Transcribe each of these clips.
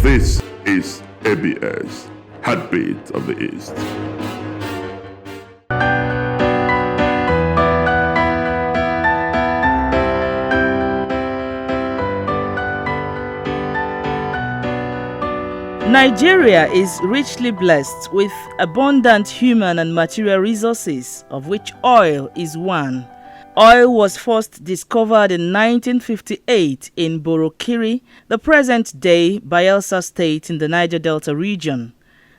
This is ABS, Heartbeat of the East. Nigeria is richly blessed with abundant human and material resources, of which oil is one. Oil was first discovered in 1958 in Borokiri, the present-day Bayelsa State in the Niger Delta region.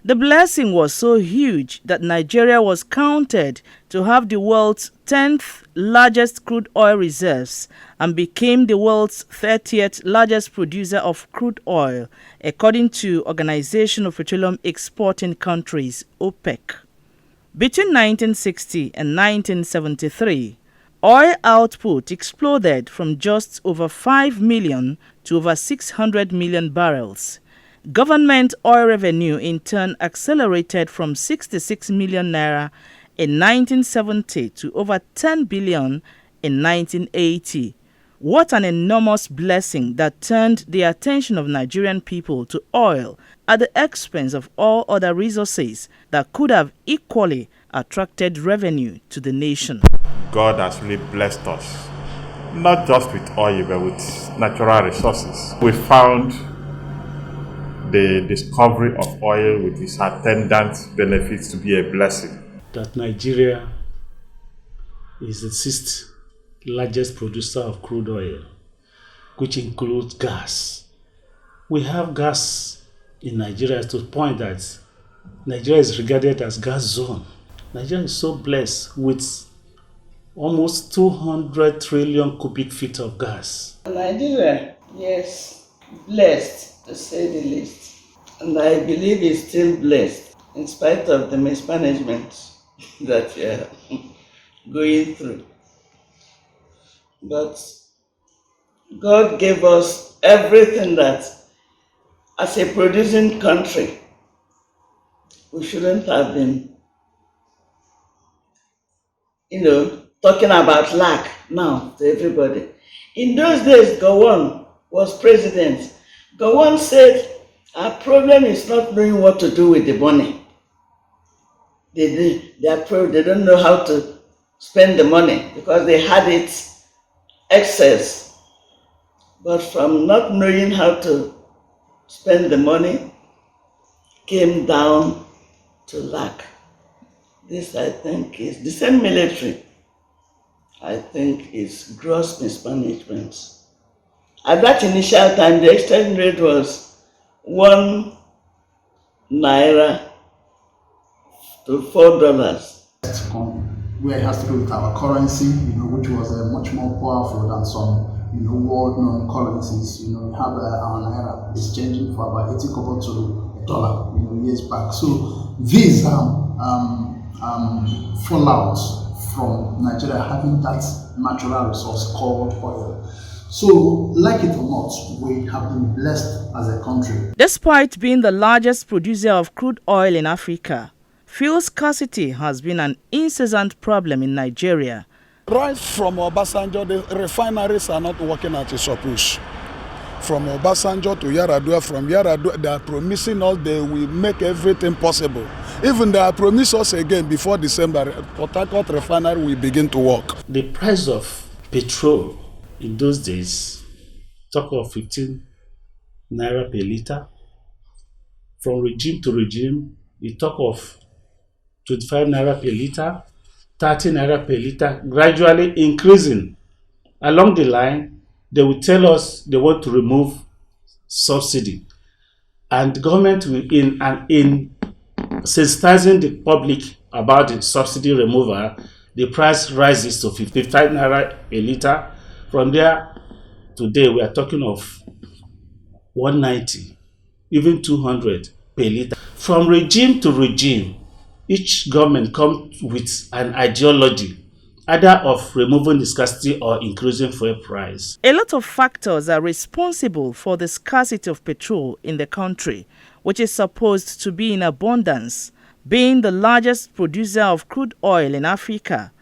The blessing was so huge that Nigeria was counted to have the world's 10th largest crude oil reserves and became the world's 30th largest producer of crude oil, according to Organization of Petroleum Exporting Countries, OPEC. Between 1960 and 1973, oil output exploded from just over 5 million to over 600 million barrels. Government oil revenue in turn accelerated from 66 million naira in 1970 to over 10 billion in 1980. What an enormous blessing that turned the attention of Nigerian people to oil at the expense of all other resources that could have equally attracted revenue to the nation. God has really blessed us, not just with oil, but with natural resources. We found the discovery of oil with its attendant benefits to be a blessing. That Nigeria is the 6th largest producer of crude oil, which includes gas. We have gas in Nigeria to the point that Nigeria is regarded as gas zone. Nigeria is so blessed with almost 200 trillion cubic feet of gas. Nigeria, yes, blessed to say the least. And I believe it's still blessed in spite of the mismanagement that we are going through. But God gave us everything that, as a producing country, we shouldn't have been, talking about lack now to everybody. In those days, Gowon was president. Gowon said, our problem is not knowing what to do with the money. They don't know how to spend the money because they had it excess. But from not knowing how to spend the money came down to lack. This, I think, is the same military. I think is gross mismanagement. At that initial time, the exchange rate was 1 naira to $4. Where it has to do with our currency, which was much more powerful than some, world-known currencies. We have our naira is changing for about 80 kobo to $1, years back. So these fallout from Nigeria having that natural resource called oil. So, like it or not, we have been blessed as a country. Despite being the largest producer of crude oil in Africa, fuel scarcity has been an incessant problem in Nigeria. Right from Obasanjo, the refineries are not working at a surplus. From Obasanjo to Yaradua, from Yaradua, they are promising us they will make everything possible. Even they are promising us again before December, Port Harcourt refinery will begin to work. The price of petrol in those days, talk of 15 naira per liter. From regime to regime, we talk of 25 naira per liter, 30 naira per liter, gradually increasing. Along the line, they will tell us they want to remove subsidy. And the government will, in sensitizing the public about the subsidy removal, the price rises to 55 naira a liter. From there, today we are talking of 190, even 200 per liter. From regime to regime, each government comes with an ideology, either of removing the scarcity or increasing fuel price. A lot of factors are responsible for the scarcity of petrol in the country, which is supposed to be in abundance. Being the largest producer of crude oil in Africa,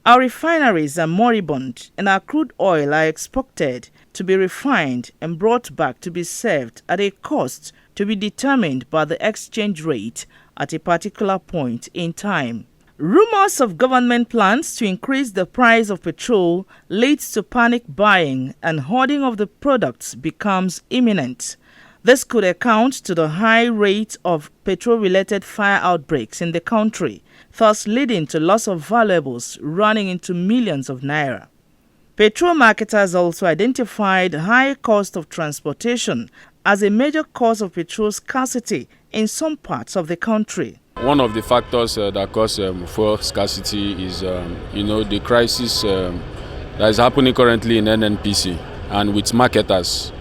our refineries are moribund and our crude oil are expected to be refined and brought back to be served at a cost to to be determined by the exchange rate at a particular point in time. Rumors of government plans to increase the price of petrol leads to panic buying, and hoarding of the products becomes imminent. This could account to the high rate of petrol-related fire outbreaks in the country, thus leading to loss of valuables running into millions of naira. Petrol marketers also identified high cost of transportation as a major cause of petrol scarcity in some parts of the country. One of the factors that cause fuel scarcity is, the crisis that is happening currently in NNPC and with marketers.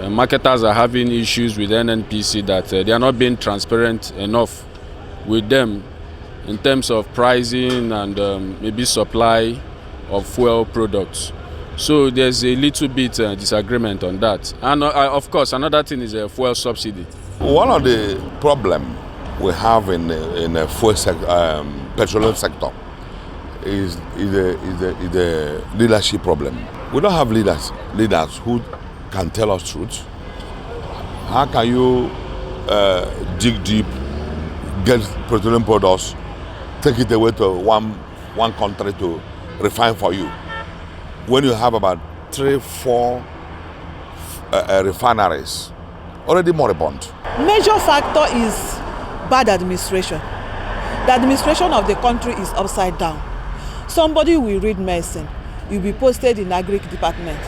Marketers are having issues with NNPC that they are not being transparent enough with them in terms of pricing and maybe supply of fuel products. So there's a little bit disagreement on that. And of course, another thing is a fuel subsidy. One of the problems we have in the fuel petroleum sector is the leadership problem. We don't have leaders who can tell us truth. How can you dig deep, get petroleum products, take it away to one country to refine for you, when you have about 3-4 refineries already moribund? Major factor is bad administration. The administration of the country is upside down. Somebody will read medicine, you'll be posted in agri department.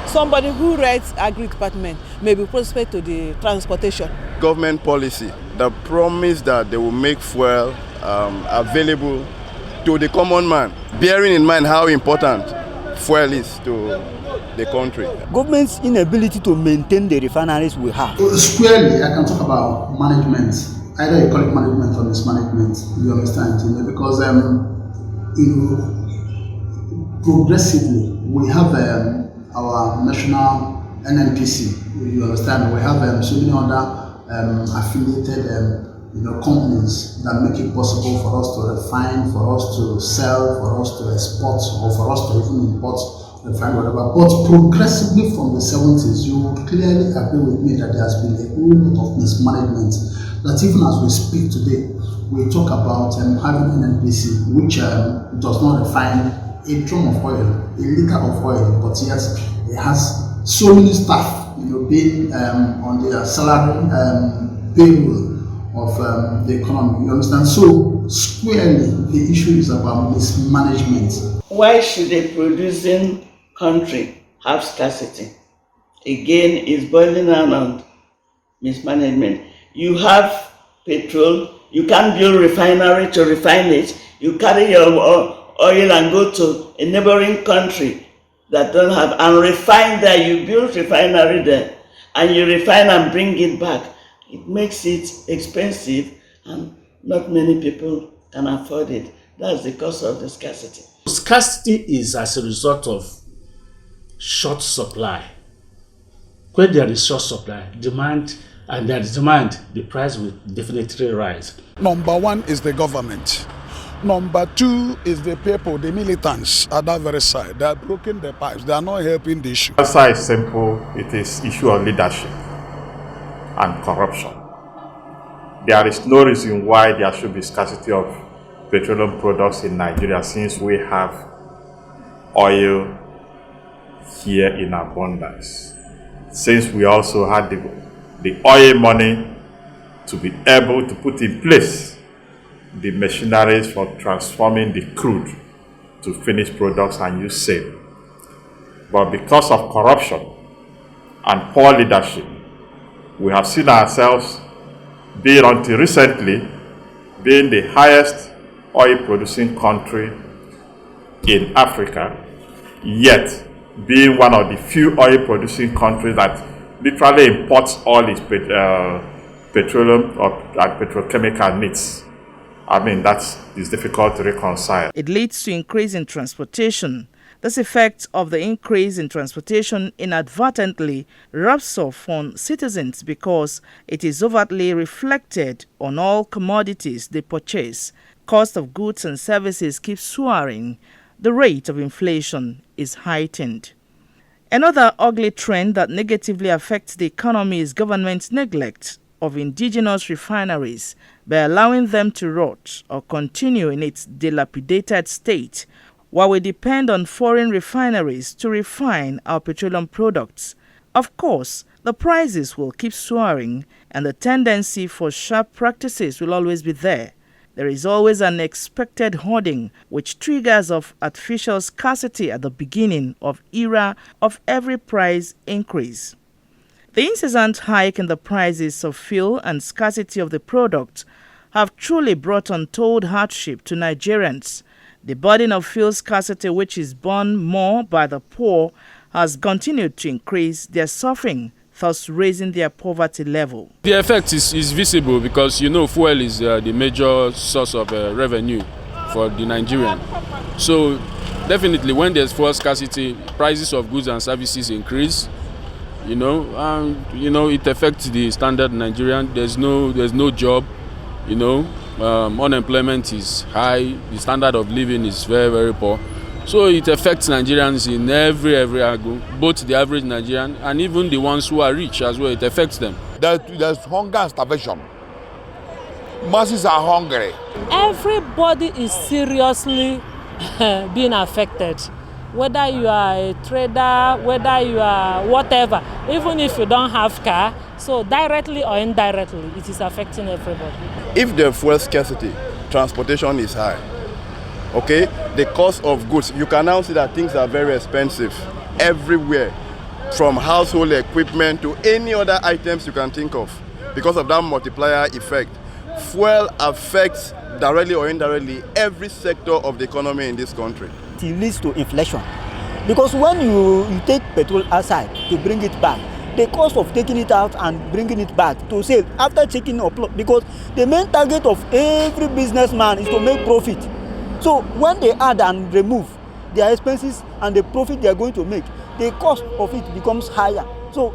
Somebody who reads agri department may be posted to the transportation. Government policy, the promise that they will make fuel available to the common man, bearing in mind how important fuel is to the country. Government's inability to maintain the refineries we have. Squarely, I can talk about management. Either you call it management or mismanagement, you understand, because progressively we have our national NNPC, you understand. We have so many other affiliated companies that make it possible for us to refine, for us to sell, for us to export, or for us to even import, refine, whatever. But progressively from the 70s, you would clearly agree with me that there has been a whole lot of mismanagement. That even as we speak today, we talk about having an NNPC which does not refine a drum of oil, a liter of oil, but yet it has so many staff, being on their salary payroll of the economy. You understand? So squarely, the issue is about mismanagement. Why should a producing country have scarcity? Again, it's boiling down on mismanagement. You have petrol, you can't build refinery to refine it. You carry your oil and go to a neighboring country that don't have, and refine there. You build refinery there, and you refine and bring it back. It makes it expensive, and not many people can afford it. That's the cause of the scarcity. Scarcity is as a result of short supply. When there is short supply, and there is demand, the price will definitely rise. Number one is the government. Number two is the people, the militants at that very side. They are broken the pipes. They are not helping the issue. The answer is simple. It is issue of leadership and corruption. There is no reason why there should be scarcity of petroleum products in Nigeria, since we have oil here in abundance. Since we also had the oil money to be able to put in place the machineries for transforming the crude to finished products and use sale. But because of corruption and poor leadership, we have seen ourselves being, until recently, being the highest oil producing country in Africa, yet being one of the few oil producing countries that literally imports all its petroleum or petrochemical needs. I mean, that is difficult to reconcile. It leads to increase in transportation. This effect of the increase in transportation inadvertently rubs off on citizens because it is overtly reflected on all commodities they purchase. Cost of goods and services keeps soaring. The rate of inflation is heightened. Another ugly trend that negatively affects the economy is government neglect of indigenous refineries by allowing them to rot or continue in its dilapidated state, while we depend on foreign refineries to refine our petroleum products. Of course, the prices will keep soaring and the tendency for sharp practices will always be there. There is always an expected hoarding which triggers of artificial scarcity at the beginning of era of every price increase. The incessant hike in the prices of fuel and scarcity of the product have truly brought untold hardship to Nigerians. The burden of fuel scarcity, which is borne more by the poor, has continued to increase their suffering, thus raising their poverty level. The effect is visible because, fuel is the major source of revenue for the Nigerian. So definitely when there's fuel scarcity, prices of goods and services increase, it affects the standard Nigerian. There's no job, unemployment is high, the standard of living is very, very poor. So it affects Nigerians in every angle, both the average Nigerian and even the ones who are rich as well. It affects them. There's hunger and starvation. Masses are hungry. Everybody is seriously being affected. Whether you are a trader, whether you are whatever, even if you don't have car, so directly or indirectly, it is affecting everybody. If the fuel scarcity, transportation is high, okay, the cost of goods, you can now see that things are very expensive everywhere, from household equipment to any other items you can think of. Because of that multiplier effect, fuel affects directly or indirectly every sector of the economy in this country. It leads to inflation, because when you take petrol outside to bring it back, the cost of taking it out and bringing it back to sell after checking up, because the main target of every businessman is to make profit. So when they add and remove their expenses and the profit they are going to make, the cost of it becomes higher. So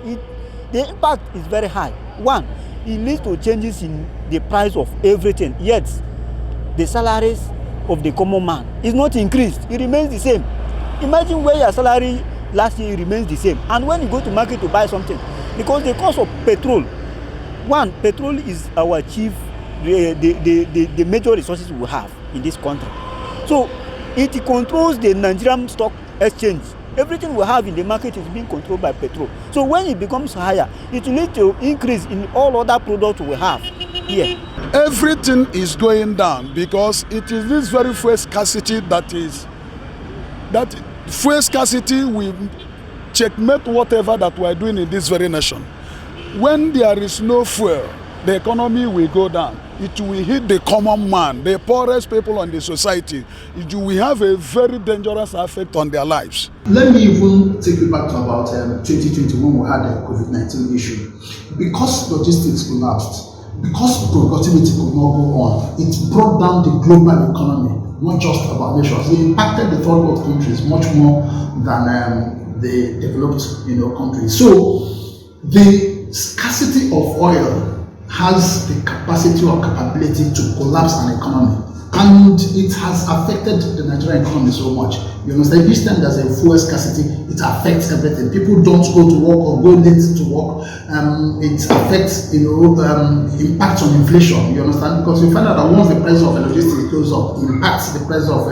the impact is very high. One, it leads to changes in the price of everything, yet the salaries of the common man is not increased, it remains the same. Imagine where your salary last year remains the same, and when you go to market to buy something, because the cost of petrol, petrol is our chief, the major resources we have in this country. So it controls the Nigerian stock exchange. Everything we have in the market is being controlled by petrol. So when it becomes higher, it will lead to increase in all other products we have here. Everything is going down because it is this very fuel scarcity that fuel scarcity will checkmate whatever that we are doing in this very nation. When there is no fuel, the economy will go down. It will hit the common man, the poorest people in the society. It will have a very dangerous effect on their lives. Let me even take you back to about 2020 when we had the COVID-19 issue. Because logistics collapsed, because productivity could not go on, it brought down the global economy, not just about nations. It impacted the third world countries much more than the developed countries. So the scarcity of oil has the capacity or capability to collapse an economy, and it has affected the Nigerian economy so much. You understand? Each time there's a fuel scarcity, it affects everything. People don't go to work or go late to work. It affects, impacts on inflation. You understand? Because you find out that once the price of electricity goes up, it impacts the price of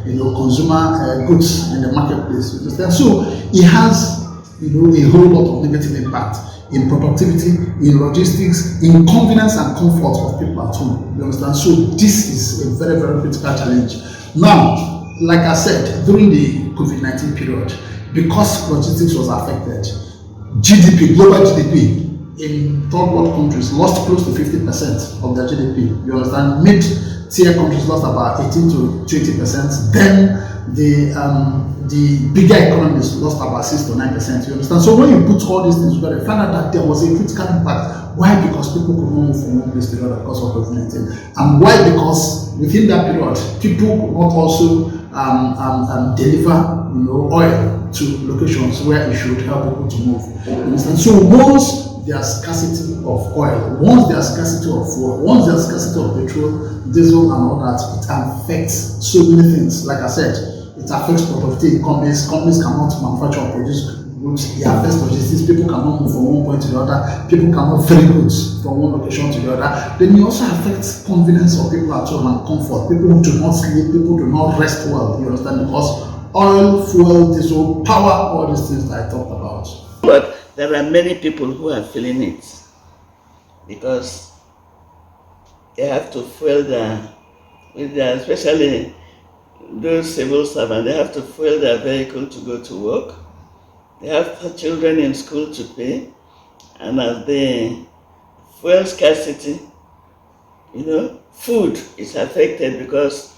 consumer goods in the marketplace. You understand? So it has a whole lot of negative impact in productivity, in logistics, in convenience and comfort of people at home. You understand? So this is a very, very critical challenge. Now, like I said, during the COVID-19 period, because logistics was affected, global GDP in third world countries lost close to 50% of their GDP. You understand? Mid-tier countries lost about 18 to 20%. Then the bigger economies lost about 6 to 9%. You understand? So when you put all these things together, you find out that there was a critical impact. Why? Because people could not move from one place to another because of COVID-19. And why? Because within that period, people could not also deliver oil to locations where it should help people to move. You understand? So once there's scarcity of oil, once there's scarcity of fuel, once there's scarcity of petrol, diesel and all that, it affects so many things. Like I said, it affects productivity. Companies cannot manufacture or produce which they affect logistics. People cannot move from one point to the other. People cannot ferry goods from one location to the other. Then it also affects confidence of people at home and comfort. People do not sleep. People do not rest well. You understand? Because oil, fuel, diesel, power, all these things that I talked about. But there are many people who are feeling it because they have to fuel especially those civil servants, they have to fuel their vehicle to go to work. They have children in school to pay, and as the fuel scarcity, food is affected because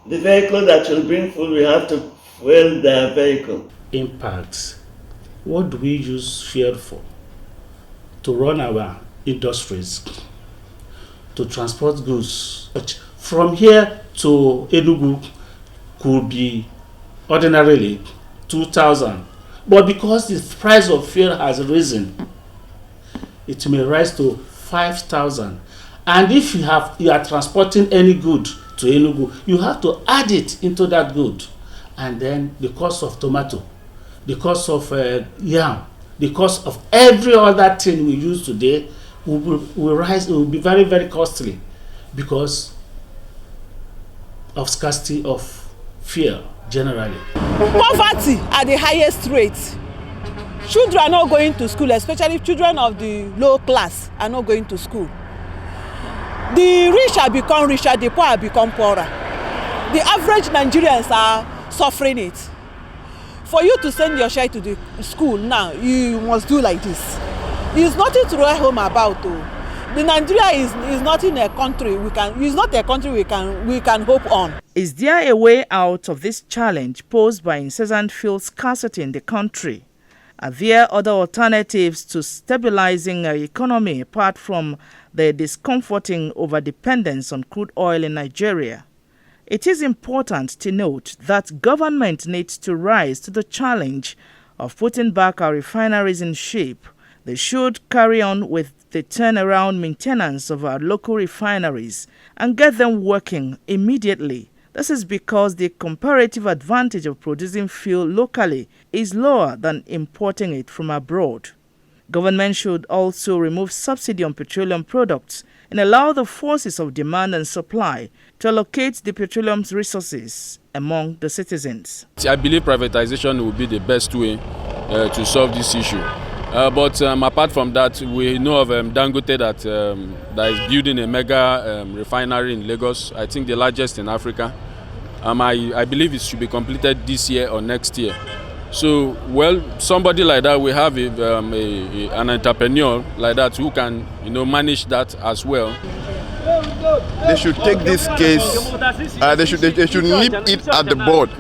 the vehicle that will bring food will have to fuel their vehicle. Impacts. What do we use fuel for? To run our industries, to transport goods. From here to Enugu could be ordinarily 2,000, but because the price of fuel has risen, it may rise to 5,000. And if you are transporting any good to Enugu, you have to add it into that good, and then the cost of tomato, the cost of yam, the cost of every other thing we use today will rise. It will be very, very costly because of scarcity of fuel generally. Poverty at the highest rate. Children are not going to school, especially children of the low class are not going to school. The rich have become richer, the poor have become poorer. The average Nigerians are suffering it. For you to send your child to the school now, you must do like this. It's nothing to write home about. The Nigeria is not in a country it's not a country we can hope on. Is there a way out of this challenge posed by incessant fuel scarcity in the country? Are there other alternatives to stabilizing our economy apart from the discomforting overdependence on crude oil in Nigeria? It is important to note that government needs to rise to the challenge of putting back our refineries in shape. They should carry on with the turnaround maintenance of our local refineries and get them working immediately. This is because the comparative advantage of producing fuel locally is lower than importing it from abroad. Government should also remove subsidy on petroleum products and allow the forces of demand and supply to allocate the petroleum resources among the citizens. I believe privatization will be the best way to solve this issue. But apart from that, we know of Dangote that is building a mega refinery in Lagos, I think the largest in Africa. I believe it should be completed this year or next year. So, somebody like that, we have an entrepreneur like that who can, manage that as well. They should take this case, they should nip it at the bud.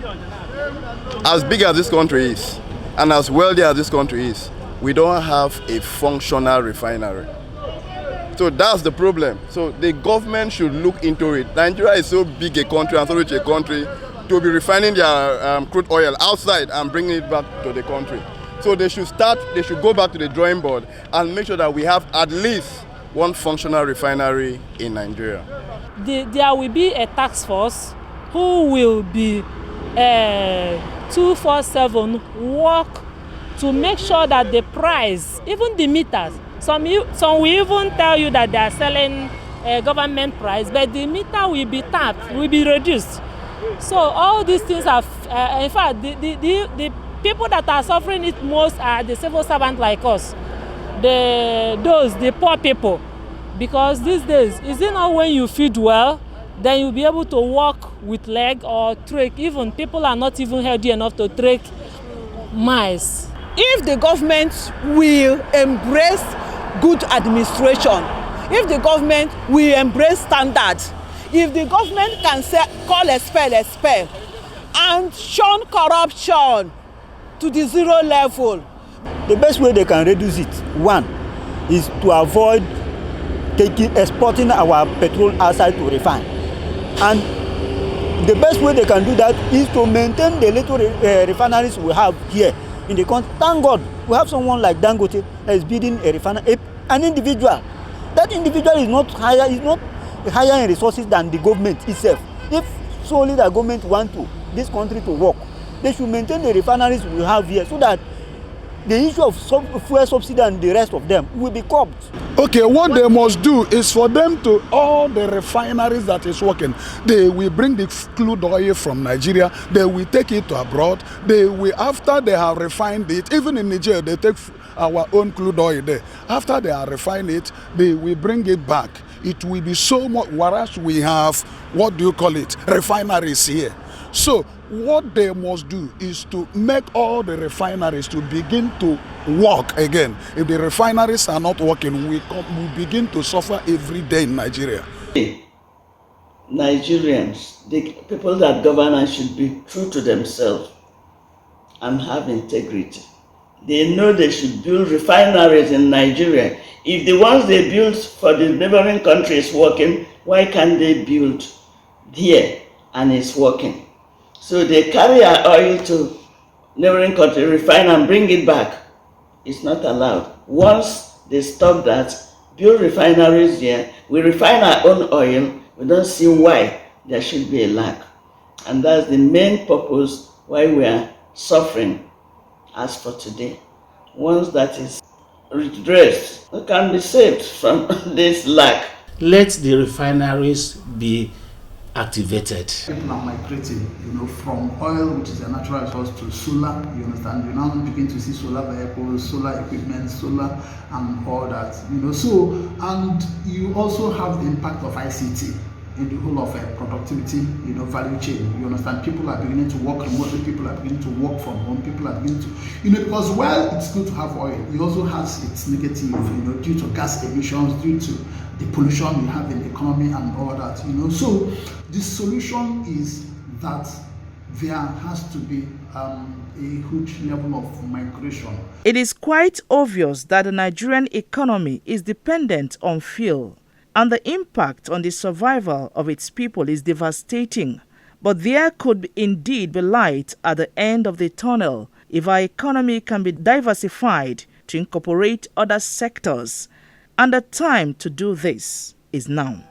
As big as this country is, and as wealthy as this country is, we don't have a functional refinery. So that's the problem. So the government should look into it. Nigeria is so big a country and so rich a country to be refining their crude oil outside and bringing it back to the country. So they should go back to the drawing board and make sure that we have at least one functional refinery in Nigeria. There will be a task force who will be 247 work to make sure that the price, even the meters, some will even tell you that they are selling a government price, but the meter will be tapped, will be reduced. So all these things are, in fact, the people that are suffering it most are the civil servants like us, the poor people, because these days, is it not when you feed well, then you'll be able to walk with leg or trek. Even people are not even healthy enough to trek miles. If the government will embrace good administration, if the government will embrace standards, if the government can call a spell, and shun corruption to the zero level. The best way they can reduce it, one, is to avoid exporting our petrol outside to refine. And the best way they can do that is to maintain the little refineries we have here in the country. Thank God we have someone like Dangote that is building a refinery, an individual. That individual is not higher in resources than the government itself. If solely the government want this country to work, they should maintain the refineries we have here so that the issue of fuel subsidy and the rest of them will be curbed. Okay, what they must do is for them to, all the refineries that is working, they will bring the crude oil from Nigeria, they will take it to abroad, they will, after they have refined it, even in Nigeria, they take our own crude oil there. After they are refined it, they will bring it back. It will be so much, whereas we have, what do you call it, refineries here. So what they must do is to make all the refineries to begin to work again. If the refineries are not working, we begin to suffer every day in Nigeria. Nigerians, the people that govern us, should be true to themselves and have integrity. They know they should build refineries in Nigeria. If the ones they built for the neighboring country is working, why can't they build here and it's working? So they carry our oil to neighboring country, refine and bring it back. It's not allowed. Once they stop that, build refineries here, we refine our own oil, we don't see why there should be a lack. And that's the main purpose why we are suffering as for today. Once that is redressed, we can be saved from this lack. Let the refineries be activated. People are migrating, from oil, which is a natural resource, to solar. You understand? You now begin to see solar vehicles, solar equipment, solar, and all that. So, and you also have the impact of ICT in the whole of productivity, value chain. You understand? People are beginning to work remotely. People are beginning to work from home. People are beginning to, because while it's good to have oil, it also has its negative, due to gas emissions, due to the pollution we have in the economy and all that. So the solution is that there has to be a huge level of migration. It is quite obvious that the Nigerian economy is dependent on fuel, and the impact on the survival of its people is devastating. But there could indeed be light at the end of the tunnel if our economy can be diversified to incorporate other sectors. And the time to do this is now.